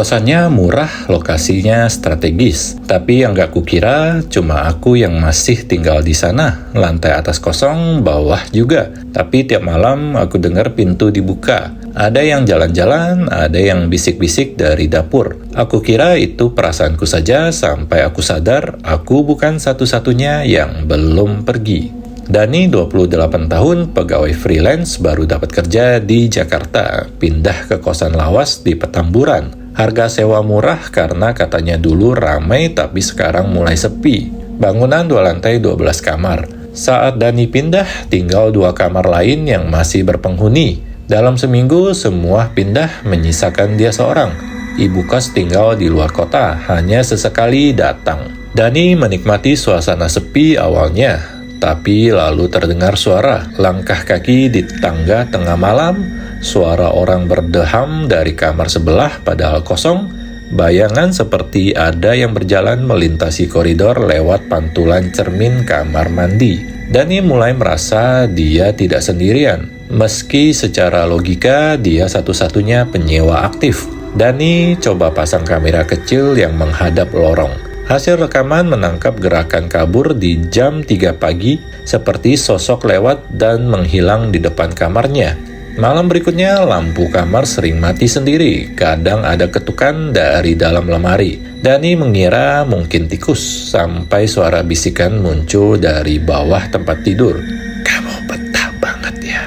Kosannya murah, lokasinya strategis. Tapi yang gak kukira, cuma aku yang masih tinggal di sana. Lantai atas kosong, bawah juga. Tapi tiap malam aku dengar pintu dibuka. Ada yang jalan-jalan, ada yang bisik-bisik dari dapur. Aku kira itu perasaanku saja sampai aku sadar aku bukan satu-satunya yang belum pergi. Dani 28 tahun, pegawai freelance baru dapat kerja di Jakarta. Pindah ke kosan lawas di Petamburan. Harga sewa murah karena katanya dulu ramai tapi sekarang mulai sepi. Bangunan 2 lantai 12 kamar. Saat Dani pindah, tinggal 2 kamar lain yang masih berpenghuni. Dalam seminggu, semua pindah menyisakan dia seorang. Ibu kos tinggal di luar kota, hanya sesekali datang. Dani menikmati suasana sepi awalnya, tapi lalu terdengar suara langkah kaki di tangga tengah malam, suara orang berdeham dari kamar sebelah padahal kosong, bayangan seperti ada yang berjalan melintasi koridor lewat pantulan cermin kamar mandi. Dani mulai merasa dia tidak sendirian, meski secara logika dia satu-satunya penyewa aktif. Dani coba pasang kamera kecil yang menghadap lorong. Hasil rekaman menangkap gerakan kabur di jam 3 pagi, seperti sosok lewat dan menghilang di depan kamarnya. Malam berikutnya, lampu kamar sering mati sendiri. Kadang ada ketukan dari dalam lemari. Dani mengira mungkin tikus, sampai suara bisikan muncul dari bawah tempat tidur. "Kamu betah banget ya?"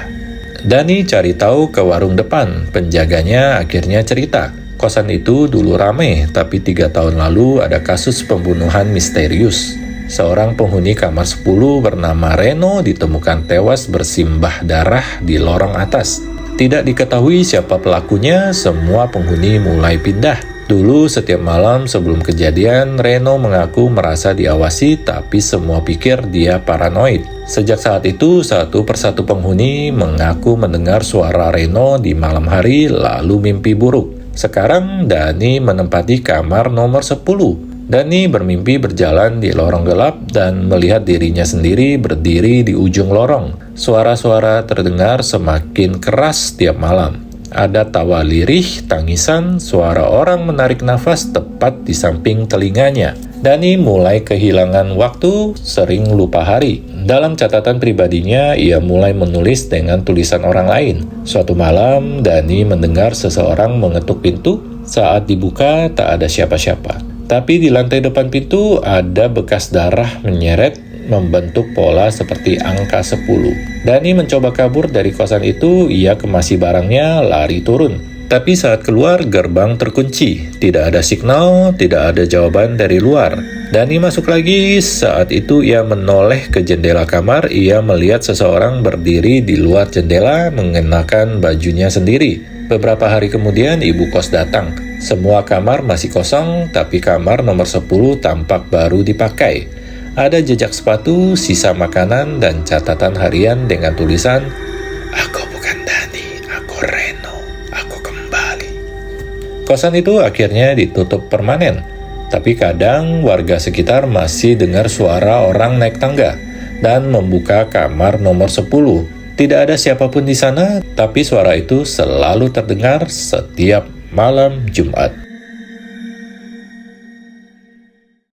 Dani cari tahu ke warung depan. Penjaganya akhirnya cerita. Kosan itu dulu ramai, tapi 3 tahun lalu ada kasus pembunuhan misterius. Seorang penghuni kamar 10 bernama Reno ditemukan tewas bersimbah darah di lorong atas. Tidak diketahui siapa pelakunya, semua penghuni mulai pindah. Dulu setiap malam sebelum kejadian, Reno mengaku merasa diawasi, tapi semua pikir dia paranoid. Sejak saat itu, satu persatu penghuni mengaku mendengar suara Reno di malam hari lalu mimpi buruk. Sekarang Dani menempati kamar nomor 10. Dani bermimpi berjalan di lorong gelap dan melihat dirinya sendiri berdiri di ujung lorong. Suara-suara terdengar semakin keras tiap malam. Ada tawa lirih, tangisan, suara orang menarik nafas tepat di samping telinganya. Dani mulai kehilangan waktu, sering lupa hari. Dalam catatan pribadinya, ia mulai menulis dengan tulisan orang lain. Suatu malam, Dani mendengar seseorang mengetuk pintu. Saat dibuka, tak ada siapa-siapa. Tapi di lantai depan pintu ada bekas darah menyeret membentuk pola seperti angka 10. Dani mencoba kabur dari kosan itu, ia kemasi barangnya, lari turun. Tapi saat keluar, gerbang terkunci. Tidak ada signal, tidak ada jawaban dari luar. Dani masuk lagi, saat itu ia menoleh ke jendela kamar, ia melihat seseorang berdiri di luar jendela mengenakan bajunya sendiri. Beberapa hari kemudian, ibu kos datang. Semua kamar masih kosong, tapi kamar nomor 10 tampak baru dipakai. Ada jejak sepatu, sisa makanan, dan catatan harian dengan tulisan, "Aku bukan Dani, aku Reno, aku kembali." Kosan itu akhirnya ditutup permanen, tapi kadang warga sekitar masih dengar suara orang naik tangga dan membuka kamar nomor 10. Tidak ada siapapun di sana, tapi suara itu selalu terdengar setiap malam Jumat.